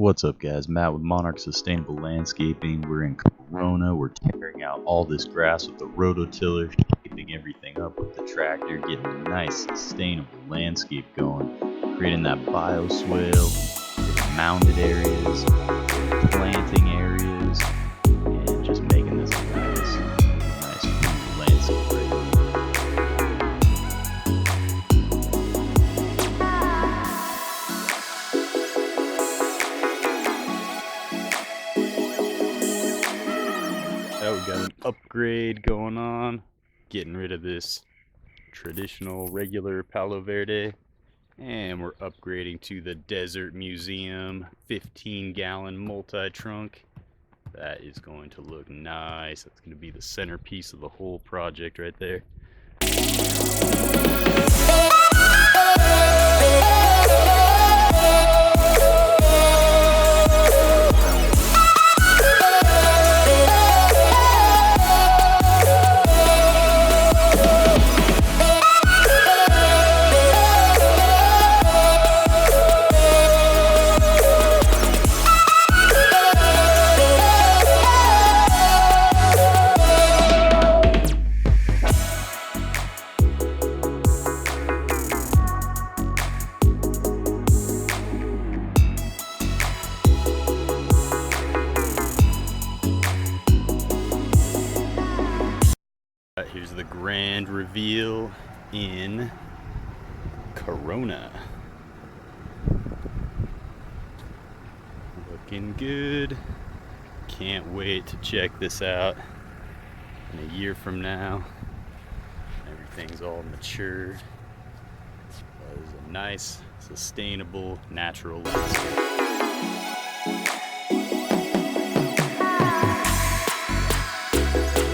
What's up, guys? Matt with Monarch Sustainable Landscaping. We're in Corona. We're tearing out all this grass with the rototiller, shaping everything up with the tractor, getting a nice sustainable landscape going, creating that bioswale, mounded areas, planting areas, and just making this a nice cool landscape right here. So we got an upgrade going on, getting rid of this traditional regular Palo Verde, and we're upgrading to the Desert Museum 15-gallon multi-trunk. That is going to look nice. That's going to be the centerpiece of the whole project right there. Here's the grand reveal in Corona. Looking good. Can't wait to check this out in a year from now. Everything's all matured. It is a nice, sustainable, natural landscape.